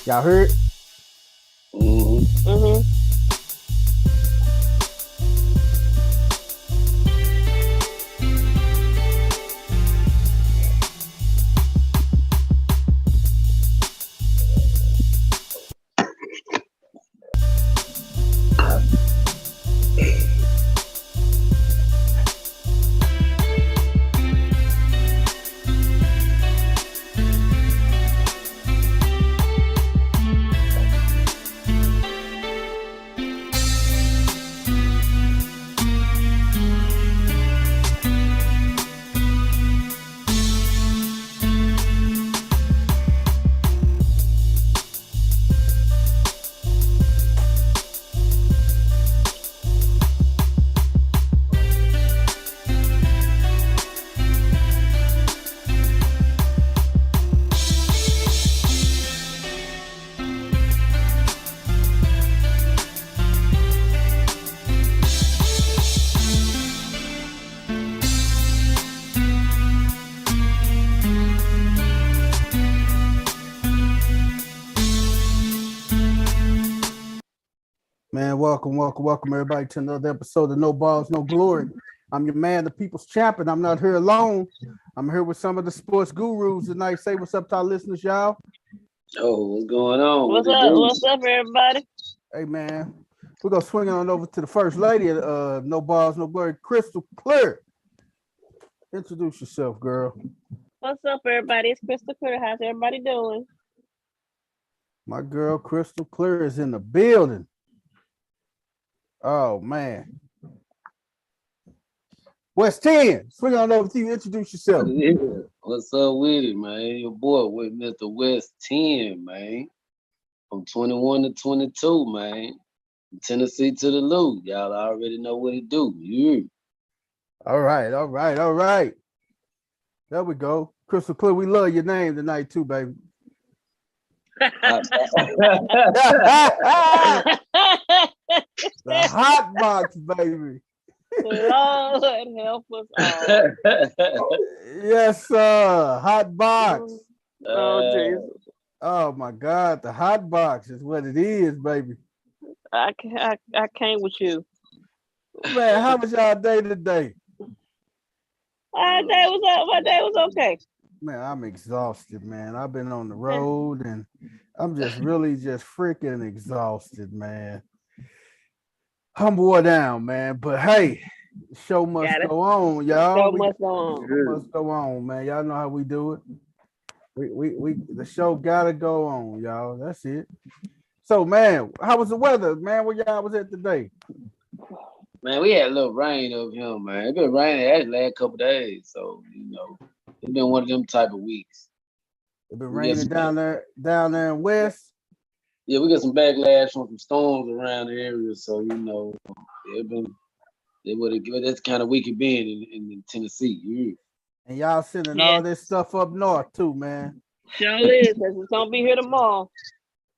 Y'all heard? Man, welcome everybody to another episode of No Balls, No Glory. I'm your man, the people's champion. I'm not here alone. I'm here with some of the sports gurus tonight. Say what's up to our listeners, y'all. Oh, what's going on? What's up, everybody? Hey, man. We're going to swing on over to the first lady of No Balls, No Glory, Crystal Clear. Introduce yourself, girl. What's up, everybody? It's Crystal Clear. How's everybody doing? My girl, Crystal Clear, is in the building. Oh, man. West 10, swing on over to you. Introduce yourself. Yeah. What's up with it, man? Your boy with Mr. West 10, man. From 21 to 22, man. From Tennessee to the Lou. Y'all already know what it do. Yeah. All right. There we go. Crystal Clear, we love your name tonight too, baby. The hot box, baby. Lord help us all. Yes, sir. Hot box. Oh, Jesus. Oh my God, the hot box is what it is, baby. I can't with you. Man, how was y'all day today? My day was okay. Man, I'm exhausted, man. I've been on the road and I'm just really freaking exhausted, man. I'm wore down, man. But hey, the show must go on, y'all. Show must go on, man. Y'all know how we do it. We the show gotta go on, y'all. That's it. So, man, how was the weather, man? Where y'all was at today? Man, we had a little rain over here, man. It's been raining the last couple of days, so it's been one of them type of weeks. It's been raining down there in West. Yeah, we got some backlash from some storms around the area, so that's kind of week it been in Tennessee. Yeah. And y'all sending all this stuff up north too, man. Sure is, because it's gonna be here tomorrow.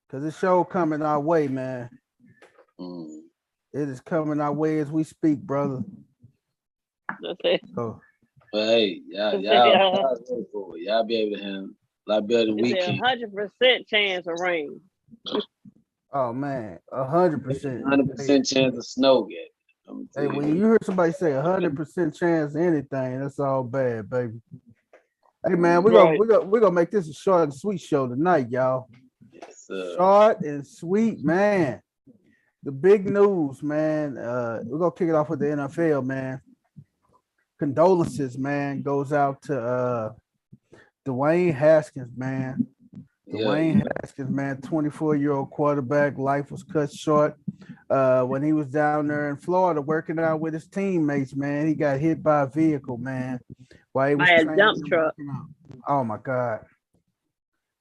Cause this show coming our way, man. It is coming our way as we speak, brother. That's it. So, but hey, y'all be able to handle a lot better than we can. 100% chance of rain. Oh man, 100%. 100% chance of snow, get. Hey, when you hear somebody say 100% chance of anything, that's all bad, baby. Hey man, we're gonna make this a short and sweet show tonight, y'all. Yes, sir. Short and sweet, man. The big news, man. We're gonna kick it off with the NFL, man. Condolences, man, goes out to Dwayne Haskins, man. Dwayne Haskins, man, 24-year-old quarterback. Life was cut short when he was down there in Florida working out with his teammates, man. He got hit by a vehicle, man. While he was by a dump truck. Oh my God,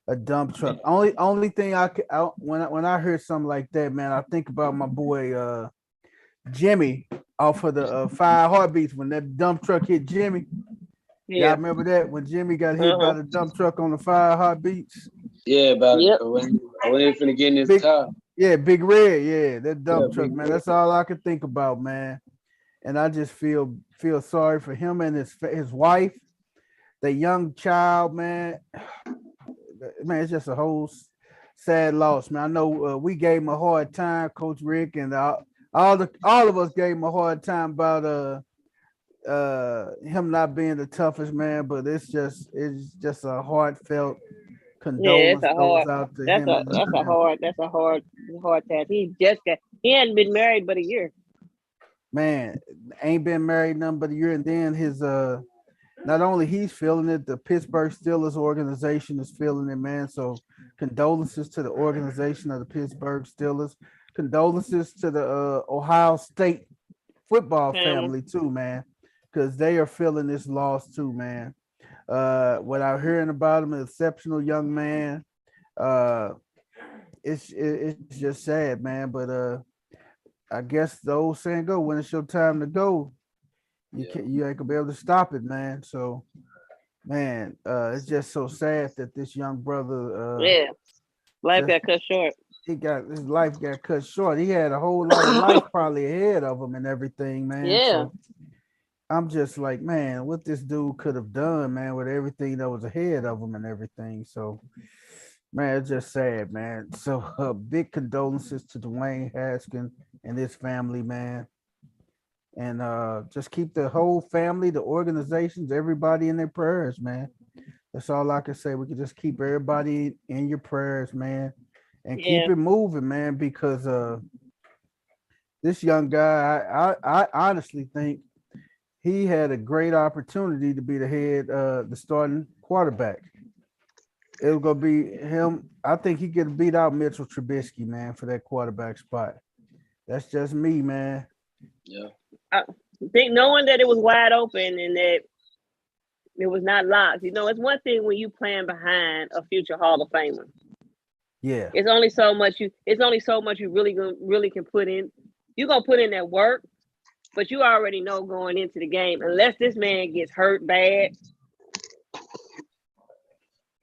a dump truck. Only thing when I heard something like that, man, I think about my boy Jimmy off of the 5 Heartbeats when that dump truck hit Jimmy. Yeah, y'all remember that when Jimmy got hit by the dump truck on the 5 Heartbeats? Yeah, when they finna get in his car. Yeah, Big Red. Yeah, that dump truck, man. That's all I could think about, man. And I just feel sorry for him and his wife, the young child, man. Man, it's just a whole sad loss, man. I know we gave him a hard time, Coach Rick, and all of us gave him a hard time about him not being the toughest man, but it's just a heartfelt Yeah, it's condolence a goes hard. out to him and his family. That's a hard task. He hadn't been married but a year. Man, ain't been married nothing but a year, and then his not only he's feeling it, the Pittsburgh Steelers organization is feeling it, man. So condolences to the organization of the Pittsburgh Steelers. Condolences to the Ohio State football Family. family too, man, because they are feeling this loss too, man. Without hearing about him, an exceptional young man. Uh, it's just sad, man. But I guess the old saying go, when it's your time to go, you ain't gonna be able to stop it, man. So man, it's just so sad that this young brother Yeah, life just got cut short. his life got cut short. He had a whole lot of life probably ahead of him and everything, man. Yeah, So I'm just like, man, what this dude could have done, man, with everything that was ahead of him and everything. So man, it's just sad, man. So big condolences to Dwayne Haskins and his family, man. And just keep the whole family, the organizations, everybody in their prayers, man. That's all I can say. We can just keep everybody in your prayers, man, and keep yeah, it moving, man, because this young guy, I honestly think he had a great opportunity to be the starting quarterback. It was gonna be him. I think he could beat out Mitchell Trubisky, man, for that quarterback spot. That's just me, man. Yeah. I think knowing that it was wide open and that it was not locked. You know, it's one thing when you playing behind a future Hall of Famer. Yeah, It's only so much you. It's only so much you really can put in. You're gonna put in that work, but you already know going into the game, unless this man gets hurt bad,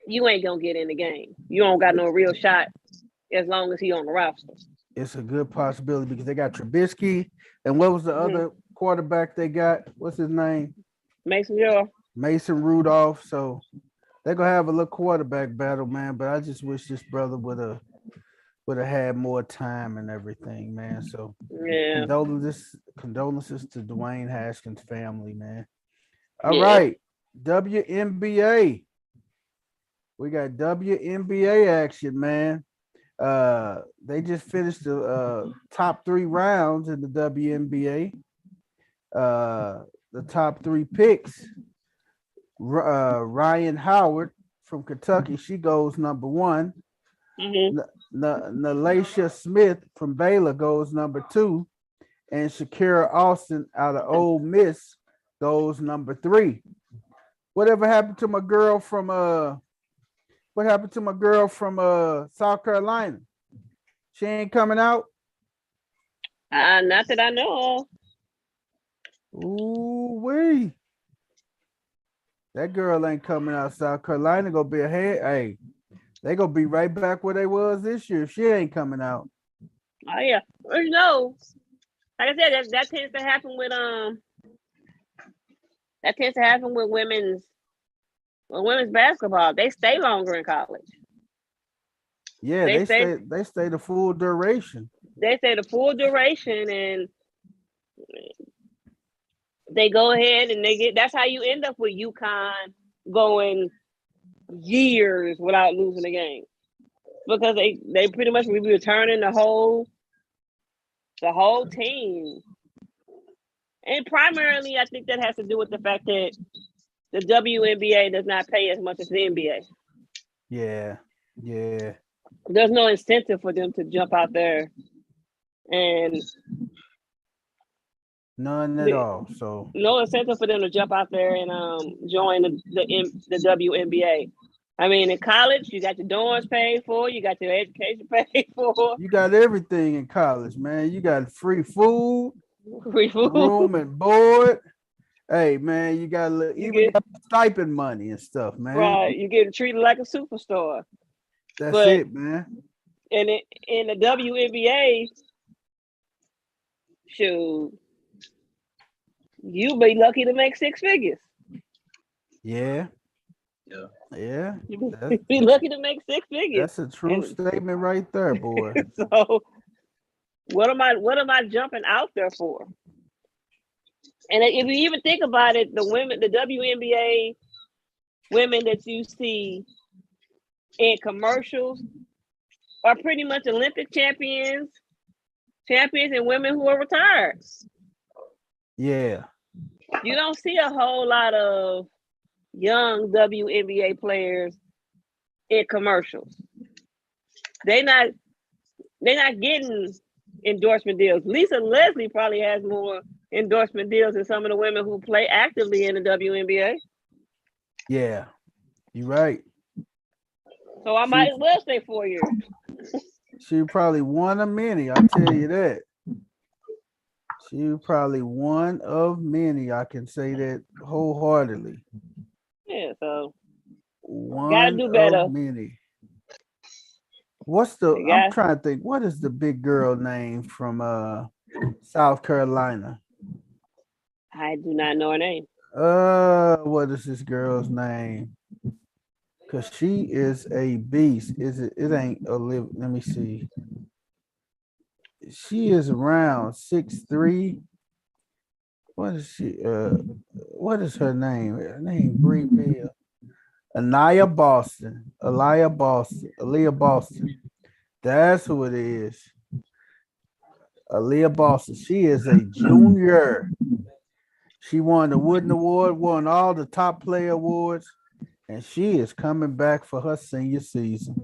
you ain't gonna get in the game. You don't got no real shot as long as he on the roster. it's a good possibility because they got Trubisky, and what was the Mm-hmm. other quarterback they got? What's his name? Mason Joe. Mason Rudolph. So they're gonna have a little quarterback battle, man. But I just wish this brother would have had more time and everything, man. So Yeah, condolences to Dwayne Haskins' family, man. All yeah. right, WNBA. We got WNBA action, man. They just finished the top 3 rounds in the WNBA. The top 3 picks. Ryan Howard from Kentucky, she goes number 1. Mm-hmm. Nalacia Smith from Baylor goes number 2, and Shakira Austin out of Ole Miss goes number 3. Whatever happened to my girl from what happened to my girl from South Carolina? She ain't coming out. Not that I know of. Ooh wee. That girl ain't coming out. South Carolina gonna be ahead. Hey, they gonna be right back where they was this year if she ain't coming out. Oh yeah. No. Like I said, that tends to happen with women's basketball. They stay longer in college. Yeah, They they stay stay the full duration. they stay the full duration and they go ahead and they get. That's how you end up with UConn going years without losing a game because they pretty much be returning the whole team. And primarily, I think that has to do with the fact that the WNBA does not pay as much as the NBA. Yeah, yeah. There's no incentive for them to jump out there and None at all. So no incentive for them to jump out there and join the WNBA. I mean, in college, you got your dorms paid for, you got your education paid for, you got everything in college, man. You got free food, free food. room and board. Hey, man, you got You even get got stipend money and stuff, man. right. You get treated like a superstar. That's But it, man. in the WNBA, shoot, you be lucky to make 6 figures. Yeah, Yeah, Be lucky to make six figures. that's a true statement right there, boy. So what am I jumping out there for? And if you even think about it, the women, the WNBA women that you see in commercials are pretty much Olympic champions and women who are retired. Yeah. You don't see a whole lot of young WNBA players in commercials. They're not getting endorsement deals. Lisa Leslie probably has more endorsement deals than some of the women who play actively in the WNBA. Yeah, you're right. So I might as well stay 4 years. She probably one of many, I'll tell you that. She probably one of many. I can say that wholeheartedly. Yeah, so One gotta do better. of many. I'm trying to think, what is the big girl name from South Carolina? I do not know her name. What is this girl's name? Cause she is a beast. It ain't Olivia. Let me see. She is around 6'3". What is she? What is her name? Her name Bree Bill. Aaliyah Boston. That's who it is. Aaliyah Boston. She is a junior. She won the Wooden Award, won all the top player awards, and she is coming back for her senior season.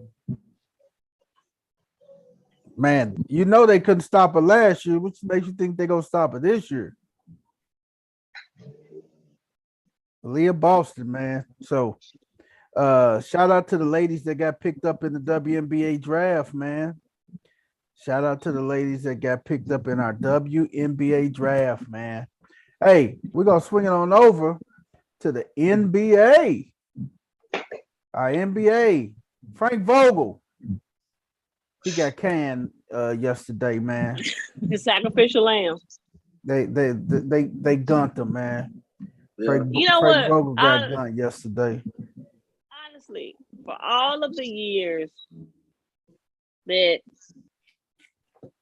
Man, you know they couldn't stop her last year. Which makes you think they're gonna stop her this year? Leah Boston, man. So shout out to the ladies that got picked up in the WNBA draft, man. Shout out to the ladies that got picked up in our WNBA draft, man. Hey, we're gonna swing it on over to the NBA. Our NBA, Frank Vogel. He got canned yesterday, man. The sacrificial lamb. They gunned him, man. Yeah. You know Frank what? Vogel got gunned yesterday. Honestly, for all of the years that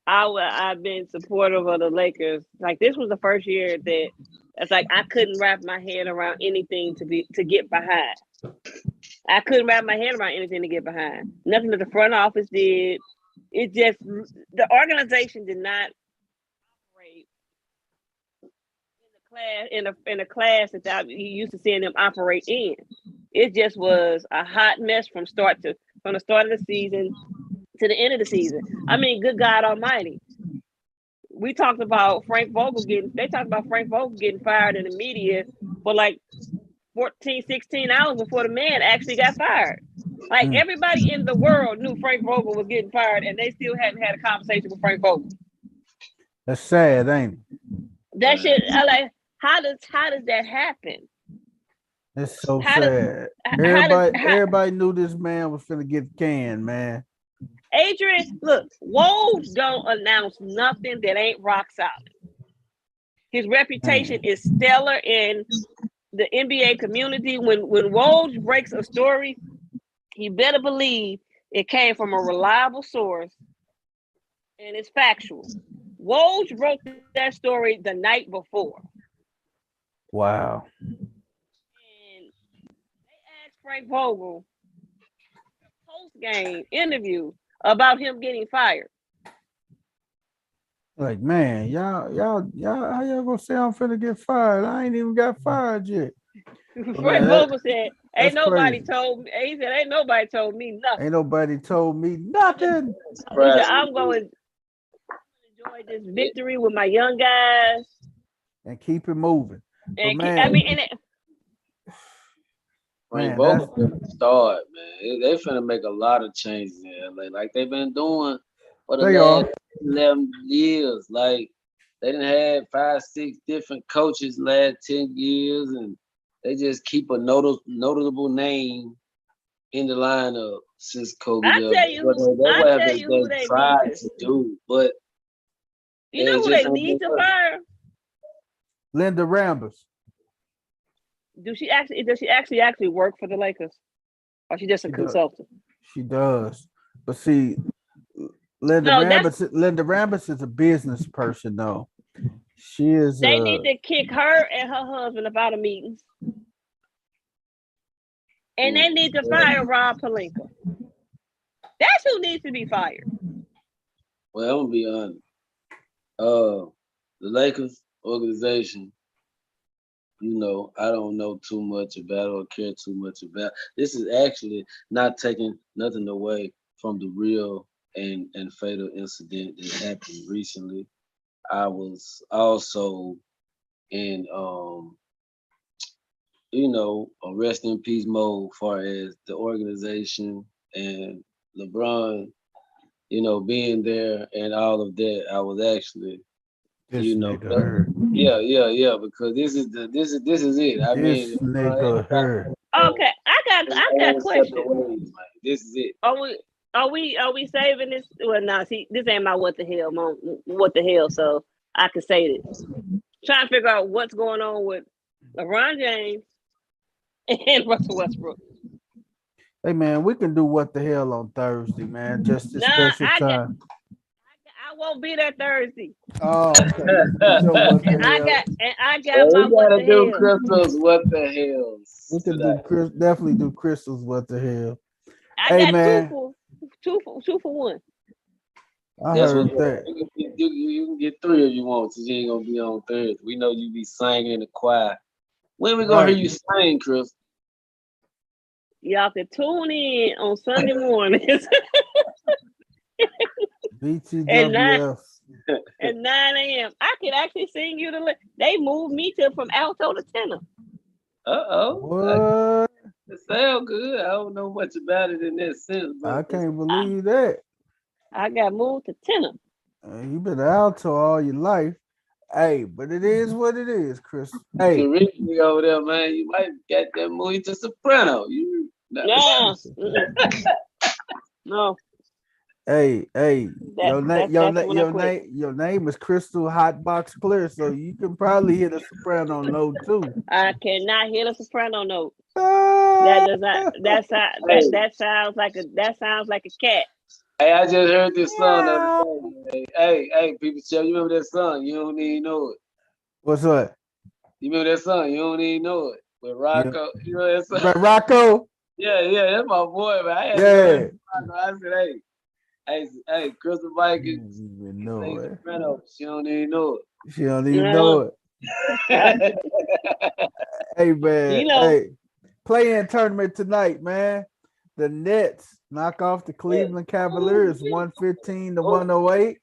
I've been supportive of the Lakers, like this was the first year that it's like I couldn't wrap my head around anything to get behind. I couldn't wrap my head around anything to get behind. Nothing that the front office did. It just the organization did not operate in a class that you used to seeing them operate in. It just was a hot mess from the start of the season to the end of the season. I mean, good God Almighty. They talked about Frank Vogel getting fired in the media for like 14, 16 hours before the man actually got fired. Like everybody in the world knew Frank Vogel was getting fired, and they still hadn't had a conversation with Frank Vogel. That's sad, ain't it? That shit. I like. How does that happen? It's so sad. Everybody knew this man was gonna get canned, man. Adrian, look, Woj don't announce nothing that ain't rock solid. His reputation is stellar in the NBA community. When Woj breaks a story, you better believe it came from a reliable source and it's factual. Woj wrote that story the night before. Wow. And they asked Frank Vogel a post-game interview about him getting fired. Like, man, y'all, how y'all gonna say I'm finna get fired? I ain't even got fired yet. Frank Vogel said, "Ain't nobody told me." He said, "Ain't nobody told me nothing. Ain't nobody told me nothing." He said, I'm going to enjoy this victory with my young guys and keep it moving." And Frank Vogel finna start, man. They finna make a lot of changes in LA, like they've been doing for the last 11 years. Like they done had 5, 6 different coaches last 10 years, and they just keep a notable name in the lineup since Kobe. I tell you who they tried to do, but you know who they need to fire? Linda Rambers. Does she actually work for the Lakers? Or she just a She does. consultant? She does. But see, Linda No, Rambis is a business person though. She is they need to kick her and her husband about a meeting. And they need to fire Rob Pelinka. That's who needs to be fired. Well, I'm gonna be honest. The Lakers organization, you know, I don't know too much about or care too much about. This is actually not taking nothing away from the real and fatal incident that happened recently. I was also in you know, a rest in peace mode far as the organization and LeBron, you know, being there and all of that. I was actually, this you know, nigga her. yeah, because this is it. I mean, This nigga her. Okay, I got a question. This is it. Are we saving this? Well, nah, see, this ain't my what the hell, mom. What the hell? So I can say this. Trying to figure out what's going on with LeBron James and Russell Westbrook. Hey man, we can do what the hell on Thursday, man. Just this special time. I won't be there Thursday. Oh, okay. I got my what the hell. Crystals, what the hell? We can definitely do crystals. What the hell? I got two for one. I heard that. You can get 3 if you want, since you ain't gonna be on Thursday. We know you be singing in the choir. When we gonna hear you sing, Chris? Y'all can tune in on Sunday mornings. BTWF. At 9 a.m. I can actually sing you the. They moved me from alto to tenor. What? It sounds good. I don't know much about it in that sense. I can't believe that. I got moved to tenor. You've been alto all your life. Hey, but it is what it is, Chris. Hey, you over there, man. You might get that movie to soprano. No. Hey, your name is Crystal Hotbox Clear, so you can probably hit a soprano note too. I cannot hit a soprano note. That sounds like a cat. Hey, I just heard this song. Hey, people, you remember that song? You don't even know it. What's that? You remember that song? You don't even know it. With Rocco. Yeah. You know that song? But Rocco? Yeah, that's my boy, man. I said, hey, Crystal Vikings. You don't even know it. She don't even know it. She don't even know it. Hey, man. Hey, play-in tournament tonight, man. The Nets knock off the Cleveland Cavaliers 115-108.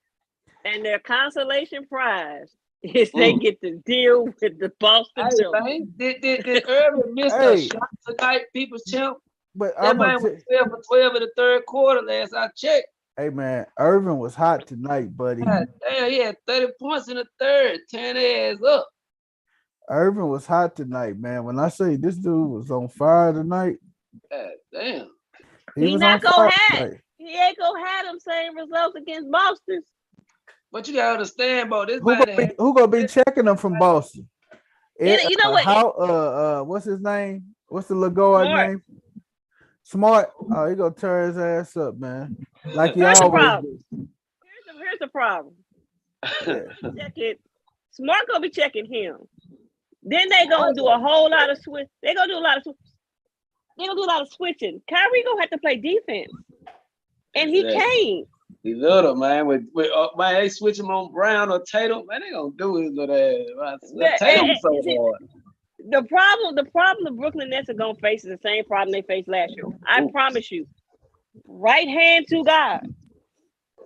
And their consolation prize is they get to deal with the Boston Celtics. Did Irvin miss a shot tonight, people's champ? But that man was 12 for 12 in the third quarter last I checked. Hey, man, Irvin was hot tonight, buddy. God damn, he had 30 points in the third, 10 ass up. Irvin was hot tonight, man. When I say this dude was on fire tonight. God damn. He not gonna have. He ain't gonna have them same results against Boston. But you gotta understand, bro. This who gonna be checking them from Boston? You know what? What's his name? What's the little guard name? Smart. Oh, he gonna tear his ass up, man. Like he always do. Here's the problem. Smart gonna be checking him. Then they gonna do a whole lot of switch. They gonna do a lot of switching. Kyrie gonna have to play defense, and he can't. He little, man. With man, they switch him on Brown or Tatum. Man, they gonna do his little ass. Tatum's so hard. The problem the Brooklyn Nets are gonna face is the same problem they faced last year. I promise you. Right hand to God.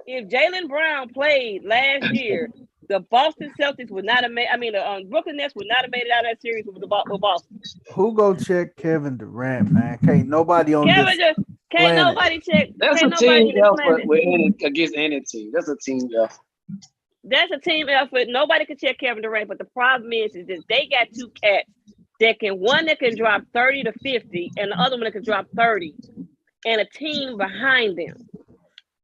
If Jaylen Brown played last year, the Boston Celtics would not have made. I mean, the Brooklyn Nets would not have made it out of that series with Boston. Who go check Kevin Durant, man? Can't nobody on this. Can't nobody check. That's a team effort against any team. That's a team effort. That's a team effort. Nobody can check Kevin Durant, but the problem is that they got two cats that can drop 30 to 50, and the other one that can drop 30, and a team behind them.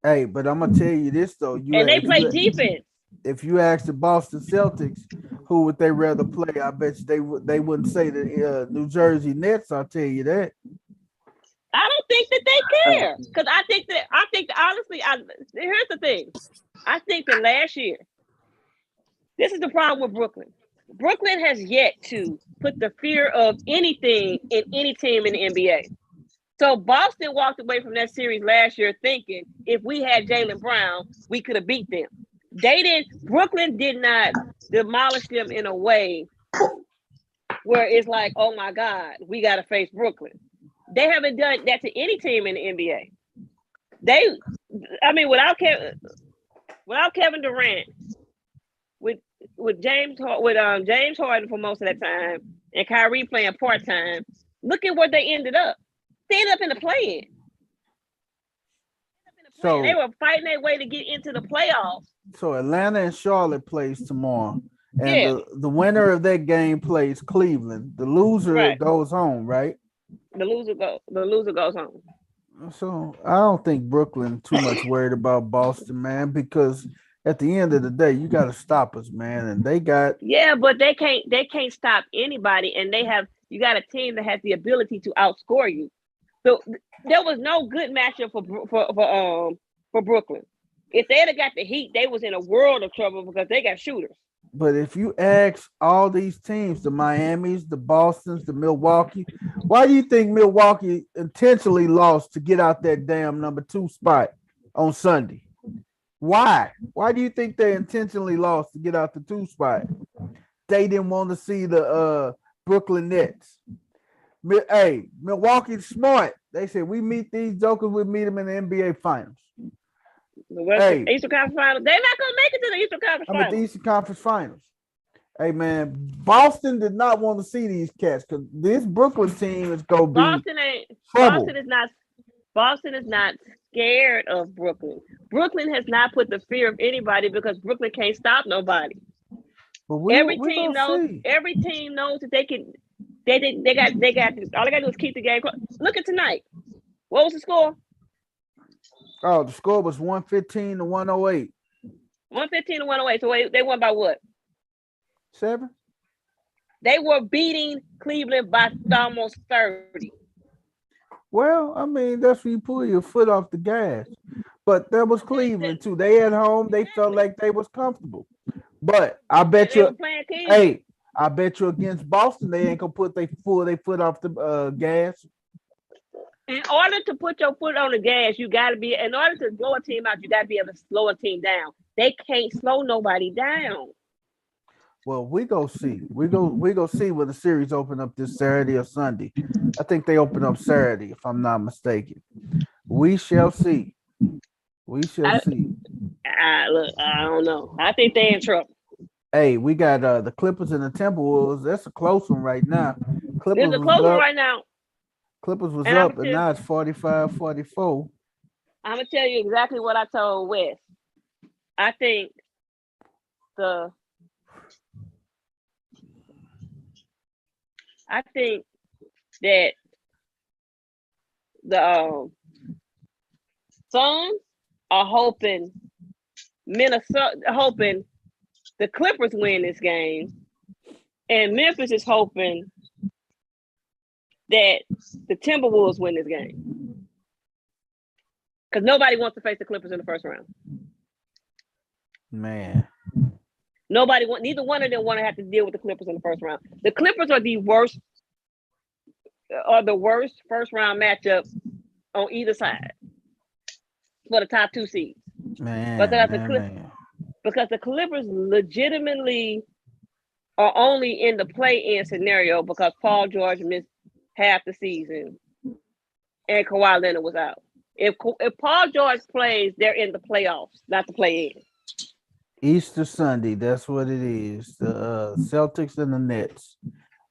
Hey, but I'm gonna tell you this though. They play defense. if you ask the Boston Celtics who would they rather play, I bet you they wouldn't say the New Jersey Nets. I'll tell you that. I don't think that they care because I think that honestly, here's the thing. I think that last year, this is the problem with Brooklyn. Brooklyn has yet to put the fear of anything in any team in the NBA. So Boston walked away from that series last year thinking if we had Jaylen Brown, we could have beat them. They didn't. Brooklyn did not demolish them in a way where it's like, oh my God, we got to face Brooklyn. They haven't done that to any team in the NBA. Without Kevin Durant, with James Harden for most of that time, and Kyrie playing part time. Look at where they ended up. They ended up in the play-in. So they were fighting their way to get into the playoffs. So Atlanta and Charlotte plays tomorrow. And the winner of that game plays Cleveland. The loser goes home, right? The loser goes home. So I don't think Brooklyn too much worried about Boston, man, because at the end of the day, you got to stop us, man. And they got but they can't stop anybody, and you got a team that has the ability to outscore you. So there was no good matchup for Brooklyn. If they had got the Heat, they was in a world of trouble because they got shooters. But if you ask all these teams, the Miamis, the Bostons, the Milwaukee, why do you think Milwaukee intentionally lost to get out that damn number 2 spot on Sunday? Why? Why do you think they intentionally lost to get out the 2 spot? They didn't want to see the Brooklyn Nets. Hey, Milwaukee's smart. They said, we meet these jokers, we meet them in the NBA Finals. The Eastern Conference Finals. They're not going to make it to the Eastern Conference Finals. At the Eastern Conference Finals. Hey, man, Boston did not want to see these cats because this Brooklyn team is going to be trouble. Boston is not scared of Brooklyn. Brooklyn has not put the fear of anybody because Brooklyn can't stop nobody. But every team knows that they can. They got this. All they got to do is keep the game close. Look at tonight. What was the score? Oh, the score was 115 to 108. 115 to 108. So they won by what? 7. They were beating Cleveland by almost 30. Well, I mean, that's when you pull your foot off the gas. But that was Cleveland too. They at home, they felt like they was comfortable. But I bet you, I bet you against Boston, they ain't gonna put their foot off the gas. In order to put your foot on the gas, you got to be. In order to blow a team out, you got to be able to slow a team down. They can't slow nobody down. Well, we go see. We go see when the series open up this Saturday or Sunday. I think they open up Saturday, if I'm not mistaken. We shall see. We shall see. Look, I don't know. I think they're in trouble. Hey, we got the Clippers and the Timberwolves. That's a close one right now. There's a close one right now. Clippers was up, and now it's 45-44. I'm going to tell you exactly what I told Wes. I think that the Suns are hoping the Clippers win this game, and Memphis is hoping that the Timberwolves win this game. Because nobody wants to face the Clippers in the first round. Man. Neither one of them want to have to deal with the Clippers in the first round. The Clippers are the worst first round matchup on either side for the top 2 seeds. Because the Clippers legitimately are only in the play-in scenario because Paul George missed half the season and Kawhi Leonard was out. If Paul George plays, they're in the playoffs, not the play-in. Easter Sunday, that's what it is. The Celtics and the Nets.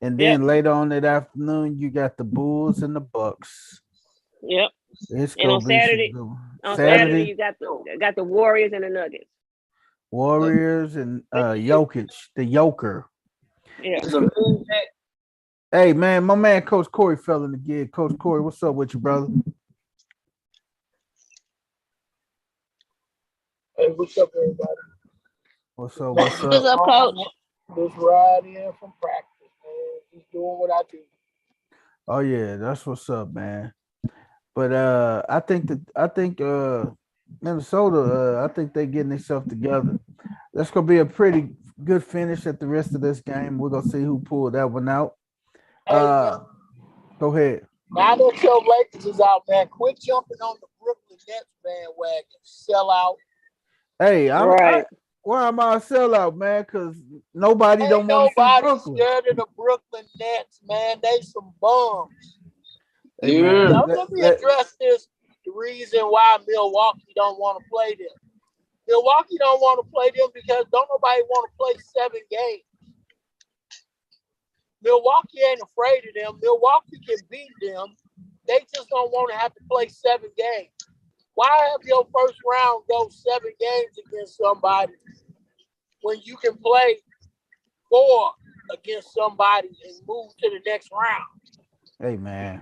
And then later on that afternoon, you got the Bulls and the Bucks. Yep. And on Saturday, you got the Warriors and the Nuggets. Warriors and Jokic, the Joker. Yeah. Hey man, my man Coach Corey fell in the gig. Coach Corey, what's up with you, brother? Hey, what's up, everybody? What's up? What's What's up? up, Coach? Just ride in from practice, man. Just doing what I do. Oh yeah, that's what's up, man. But I think Minnesota, I think they getting themselves together. That's gonna be a pretty good finish at the rest of this game. We're gonna see who pulled that one out. Hey, man, Go ahead. now that your Lakers is out, man, quit jumping on the Brooklyn Nets bandwagon. Sell out. Hey, Right. why am I a sellout, man? Because nobody Ain't don't want to see nobody Brooklyn. scared of the Brooklyn Nets, man. They some bums. Hey, Yeah. man, Now, let me address this. The reason why Milwaukee don't want to play them. Milwaukee don't want to play them because don't nobody want to play 7 games. Milwaukee ain't afraid of them. Milwaukee can beat them. They just don't want to have to play 7 games. Why have your first round go 7 games against somebody when you can play 4 against somebody and move to the next round? hey, man,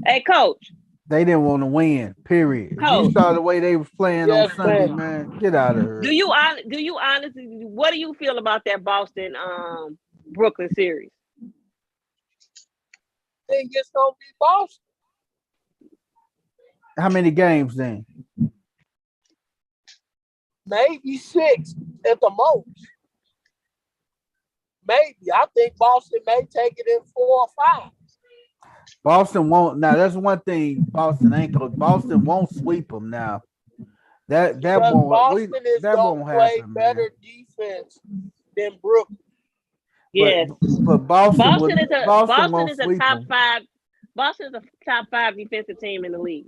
Hey, Coach. they didn't want to win. Period. If you Coach. saw the way they was playing on Yes, Sunday, ma'am. man, get out of here. Do you honestly? What do you feel about that Boston Brooklyn series? I think it's gonna be Boston. How many games then? Maybe 6 at the most. Maybe. I think Boston may take it in 4 or 5. Boston won't. Now that's one thing. Boston won't sweep them. Now that Because won't. Boston is that gonna won't play happen, better man. defense than Brooklyn. Yes. But Boston Boston won't is a sweep top them. 5. Boston is a top 5 defensive team in the league.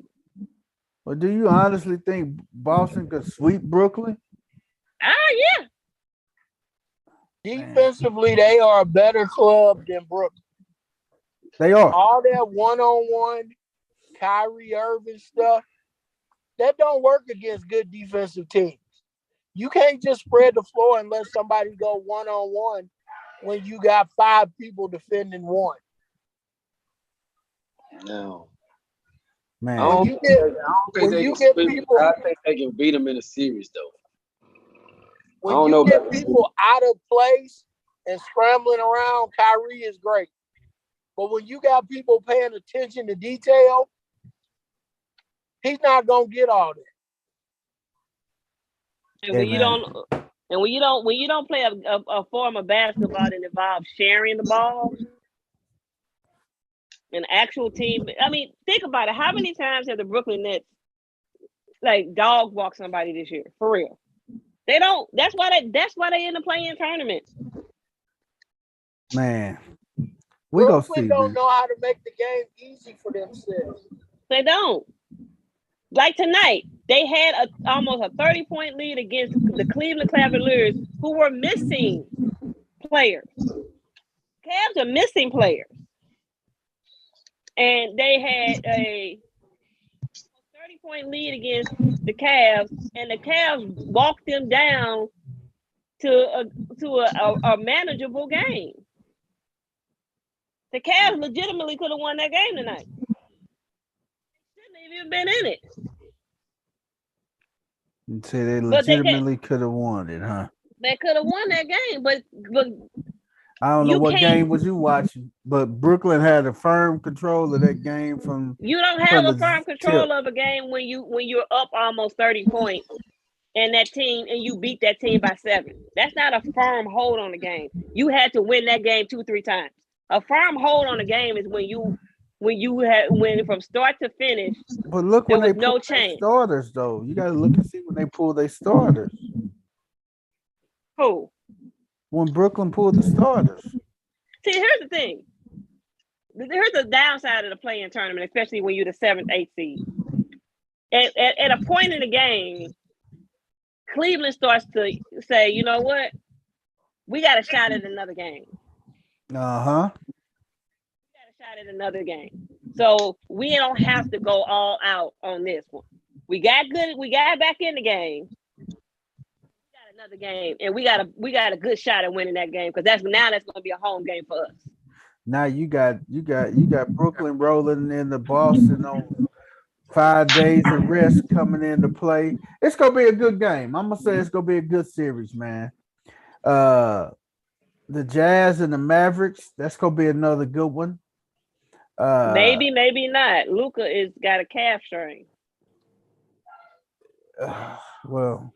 But do you honestly think Boston could sweep Brooklyn? Yeah. Defensively, they are a better club than Brooklyn. They are. All that one-on-one Kyrie Irving stuff, that don't work against good defensive teams. You can't just spread the floor and let somebody go one-on-one when you got 5 people defending 1. No. Man, I don't You think get- they when you can get sweep. people- I think they can beat them in a series, though. When I don't you know get about people out of place and scrambling around, Kyrie is great. But when you got people paying attention to detail, he's not gonna get all that. And when you don't play a form of basketball that involves sharing the ball, an actual team. I mean, think about it. How many times have the Brooklyn Nets like dog walk somebody this year? For real. They don't. That's why they in the play-in tournament. man, we gonna see. Brooklyn don't Man. know how to make the game easy for themselves. They don't. Like tonight, they had almost a 30-point lead against the Cleveland Cavaliers, who were missing players. Cavs are missing players. And they had a 30-point lead against the Cavs, and the Cavs walked them down to a manageable game. The Cavs legitimately could have won that game tonight. Shouldn't have even been in it. You say they legitimately could have won it, huh? They could have won that game, but I don't know you what can't- game was you watching, but Brooklyn had a firm control of that game from. you don't have a the firm control tip. of a game when you're up almost 30 points and that team and you beat that team by 7. That's not a firm hold on the game. You had to win that game 2-3 times. A firm hold on the game is when from start to finish. But look There when they was no pull their change. starters, though. You got to look and see when they pull their starters. Who? When Brooklyn pulled the starters. See, here's the thing. Here's the downside of the play-in tournament, especially when you're the 7th, 8th seed. At a point in the game, Cleveland starts to say, you know what? We got a shot at another game. Uh-huh. We got a shot at another game. So we don't have to go all out on this one. We got back in the game. We got another game, and we got a good shot at winning that game because that's going to be a home game for us. Now you got Brooklyn rolling into Boston on 5 days of rest coming into play. It's gonna be a good game. I'm gonna say it's gonna be a good series, man. The Jazz and the Mavericks. That's gonna be another good one. Maybe not. Luka is got a calf strain. Well,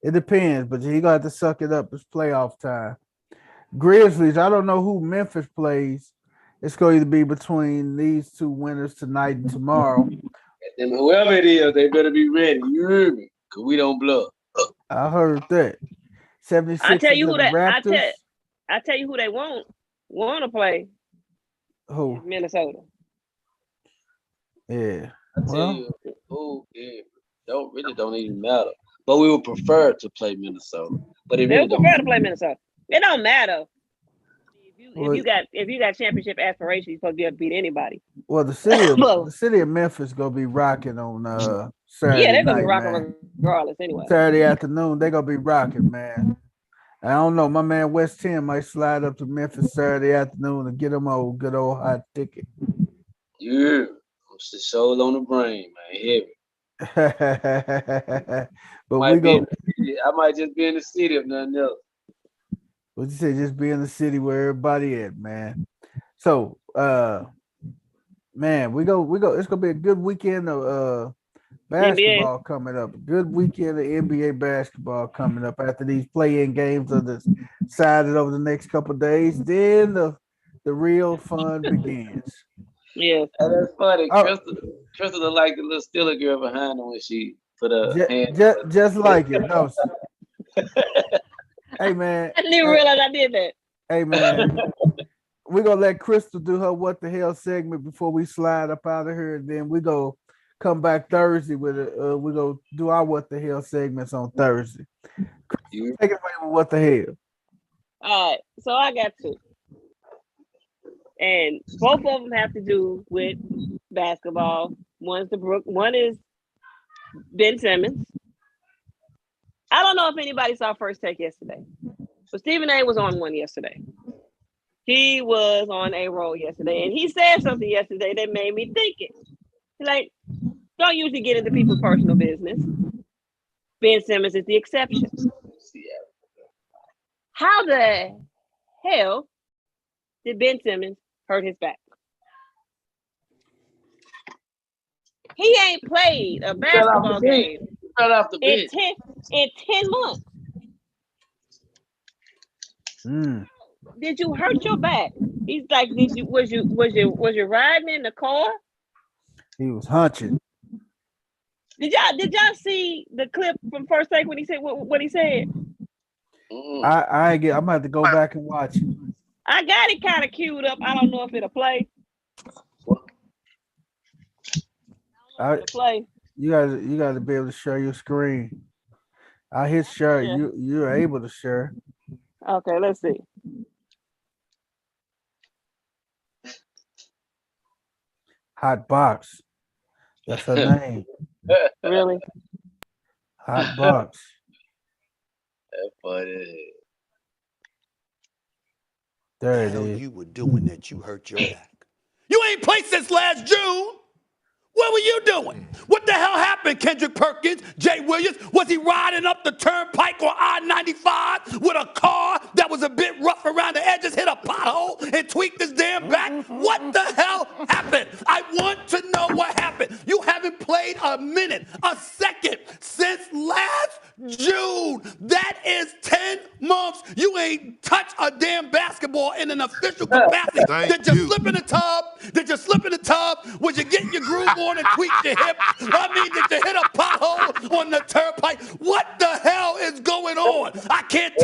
it depends, but he got to suck it up. It's playoff time. Grizzlies. I don't know who Memphis plays. It's going to be between these two winners tonight and tomorrow. And whoever it is, they better be ready. You heard me? Because we don't bluff. I heard that. 76 I tell you who the Raptors. I tell you who they want to play. Who? Minnesota. Yeah. I tell you, don't even matter. But we would prefer to play Minnesota. But it really don't prefer to play Minnesota. It don't matter. If you got championship aspirations, you're supposed to be able to beat anybody. Well, the city of Memphis gonna be rocking on Saturday. Yeah, they're gonna night, be rocking man. regardless anyway. Saturday afternoon, they're gonna be rocking, man. I don't know. My man West 10 might slide up to Memphis Saturday afternoon and get him a good old hot ticket. Yeah, I'm just soul on the brain, man. Heavy. But I might just be in the city if nothing else. What you say? Just be in the city where everybody at, man. So, man, we go. It's gonna be a good weekend of basketball coming up. A good weekend of NBA basketball coming up after these play-in games are decided over the next couple of days. Then the real fun begins. Yeah, that's funny. Crystal looked like the little Stiller girl behind her when she put her hand. Just like it, don't she? Hey man, I didn't realize I did that. Hey man, we're gonna let Crystal do her what the hell segment before we slide up out of here, and then we go come back Thursday with we go do our what the hell segments on Thursday. Crystal, take it away with what the hell. All right, so I got two, and both of them have to do with basketball. One is Ben Simmons. I don't know if anybody saw First Take yesterday, but Stephen A. was on one yesterday. He was on a roll yesterday, and he said something yesterday that made me think it. Like, don't usually get into people's personal business. Ben Simmons is the exception. How the hell did Ben Simmons hurt his back? He ain't played a basketball game in 10 months. Did you hurt your back? He's like, was you riding in the car? He was hunching. Did y'all see the clip from First Take when he said what he said? I'm gonna have to go back and watch it. I got it kind of queued up. I don't know if it'll play. You got to be able to share your screen. I hit share. Yeah. You're able to share. Okay, let's see. Hot Box. That's her name. Really? Hot Box. That's funny. There it is. You were doing that. You hurt your back. You ain't played since last June. What were you doing? What the hell happened, Kendrick Perkins, Jay Williams? Was he riding up the turnpike on I-95 with a car that was a bit rough around the edges, hit a pothole, and tweaked his damn back? What the hell happened? I want to know what happened. You haven't played a minute, a second since last June. That is 10 months. You ain't touched a damn basketball in an official capacity. Did you slip in the tub? Was you getting your groove on and tweak your hip? Did you hit a pothole on the turnpike? What the hell is going on? I can't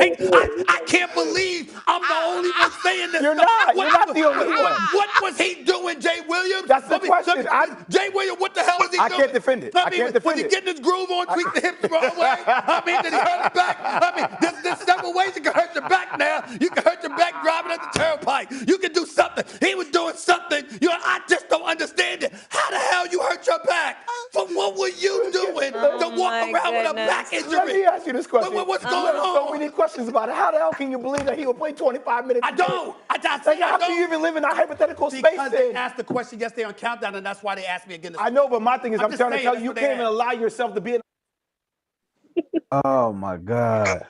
believe I'm the only one saying this. You're not the only one. What was he doing, Jay Williams? That's the question. Jay Williams, what the hell was he doing? I can't defend it. Was he getting his groove on, tweak the hips the wrong way? Did he hurt his back? There's several ways you can hurt your back now. You can hurt your back driving at the turnpike. You can do something. He was doing something. I just don't understand it. How the hell you hurt your back? What were you doing to walk around with a back injury? Let me ask you this question. What's going on? So many questions about it. How the hell can you believe that he will play 25 minutes? I don't. How can you even live in a hypothetical space then? They asked the question yesterday on Countdown, and that's why they asked me again. I know, but my thing is I'm trying to tell you, you can't even allow yourself to be in. Oh my God.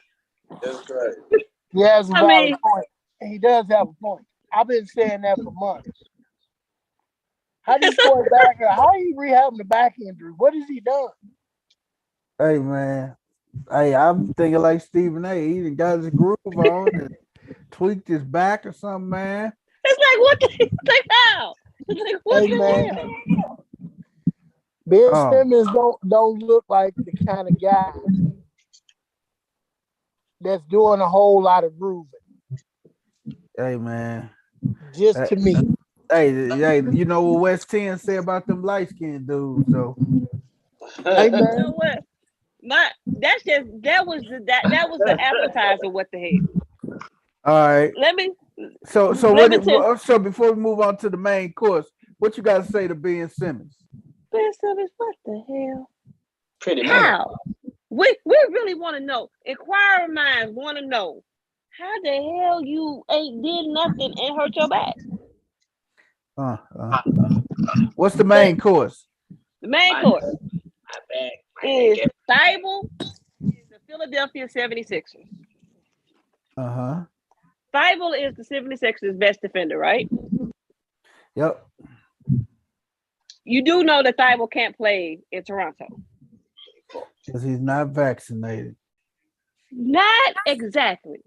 That's right. He has a I valid mean, point. He does have a point. I've been saying that for months. How these boys back? How he rehabbing the back injury? What has he done? Hey man. Hey, I'm thinking like Stephen A. He done got his groove on and tweaked his back or something, man. it's like what the like how? It's like what Hey the man, hell? Ben Oh, Simmons don't look like the kind of guy that's doing a whole lot of grooving. hey man. Just That- to me. hey, you know what West 10 say about them light skinned dudes, though. Hey You man, know what? That was the appetizer. What the hell? All right. Let me So let me tell so before we move on to the main course, what you gotta say to Ben Simmons? Ben Simmons, what the hell? Pretty much. How? We really want to know. Inquiring minds want to know how the hell you ain't did nothing and hurt your back. What's the main course? The main My- course My bad. is Thibault and the Philadelphia 76ers. Uh-huh. Thibault is the 76ers' best defender, right? Yep. You do know that Thibault can't play in Toronto. Because he's not vaccinated. Not exactly.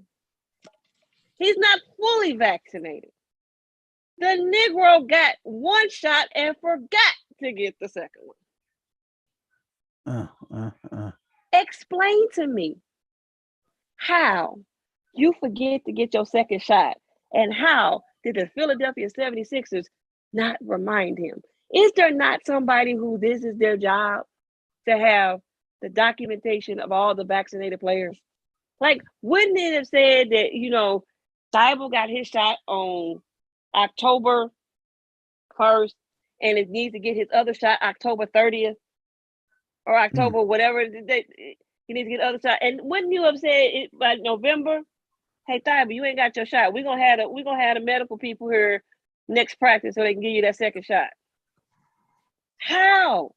He's not fully vaccinated. The Negro got one shot and forgot to get the second one. Explain to me how you forget to get your second shot and how did the Philadelphia 76ers not remind him? Is there not somebody who this is their job to have the documentation of all the vaccinated players? Like, wouldn't it have said that, Thibault got his shot on October 1st and it needs to get his other shot October 30th or October, whatever he needs to get the other shot. And wouldn't you have said it by November? Hey, Thibault, you ain't got your shot. We're gonna have the medical people here next practice so they can give you that second shot. How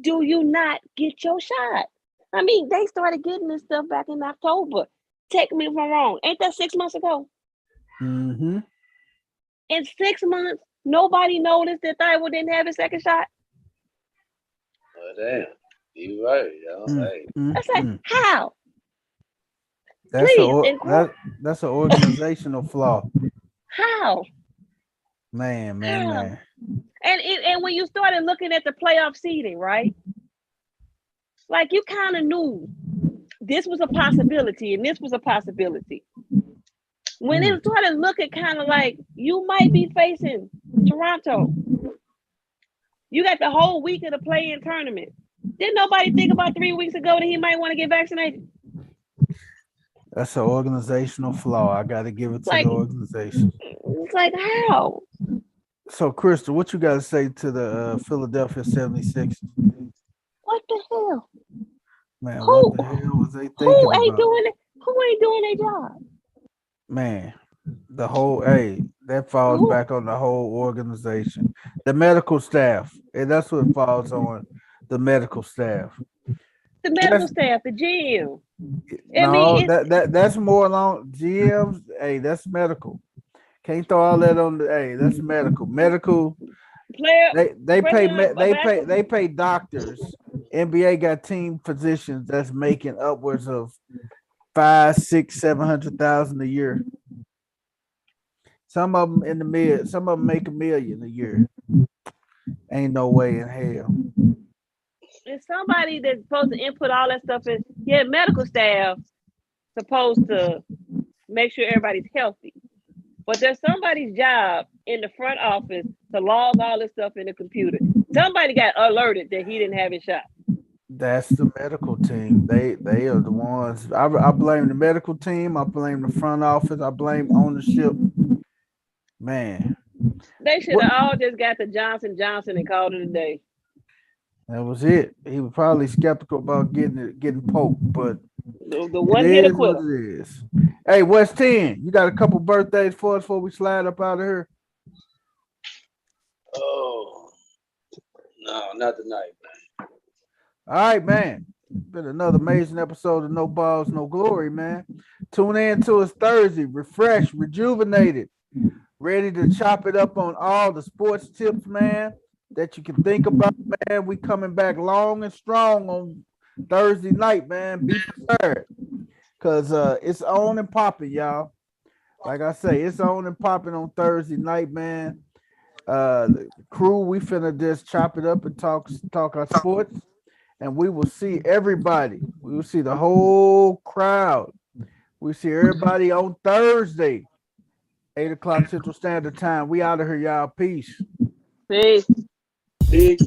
do you not get your shot? I mean, they started getting this stuff back in October. Take me if I'm wrong. Ain't that 6 months ago? Mm-hmm. In 6 months, nobody noticed that Thibault didn't have his second shot. Oh, damn. You right, yo. Hey. That's like, how? That's Please, that's an organizational flaw. How? Man. And when you started looking at the playoff seeding, right? Like you kind of knew this was a possibility and this was a possibility. When it started looking kind of like you might be facing Toronto, you got the whole week of the play-in tournament. Didn't nobody think about 3 weeks ago that he might want to get vaccinated? That's an organizational flaw. I got to give it to Like, the organization. It's like, how? So, Crystal, what you got to say to the Philadelphia 76ers? What the hell? Man, what the hell was they thinking Who ain't about? doing it? Who ain't doing their job? Man, that falls back on the whole organization, the medical staff, and that's what falls on the medical staff. The medical staff, the GM. No, that's more along GMs. Hey, that's medical. Can't throw all that on the. Hey, that's medical. Medical. Player. They pay doctors. NBA got team physicians that's making upwards of 500, 600, 700,000 a year. Some of them in the mid. Some of them make $1 million a year. Ain't no way in hell. It's somebody that's supposed to input all that stuff in. Yeah, medical staff supposed to make sure everybody's healthy. But there's somebody's job in the front office to log all this stuff in the computer. Somebody got alerted that he didn't have his shot. That's the medical team. They are the ones. I blame the medical team. I blame the front office. I blame ownership. Man, they should have all just got the Johnson and called it a day. That was it. He was probably skeptical about getting poked, but the one hit a quitter. What it is. Hey, West 10, you got a couple birthdays for us before we slide up out of here? Oh, no, not tonight, man. All right, man. Been another amazing episode of No Balls, No Glory, man. Tune in to us Thursday, refreshed, rejuvenated, ready to chop it up on all the sports tips, man, that you can think about, man. We coming back long and strong on Thursday night, man. Be prepared. Cause it's on and popping, y'all. Like I say, it's on and popping on Thursday night, man. The crew, we finna just chop it up and talk our sports, and we will see everybody. We will see the whole crowd. We see everybody on Thursday, 8 o'clock Central Standard Time. We out of here, y'all. Peace. Peace. Big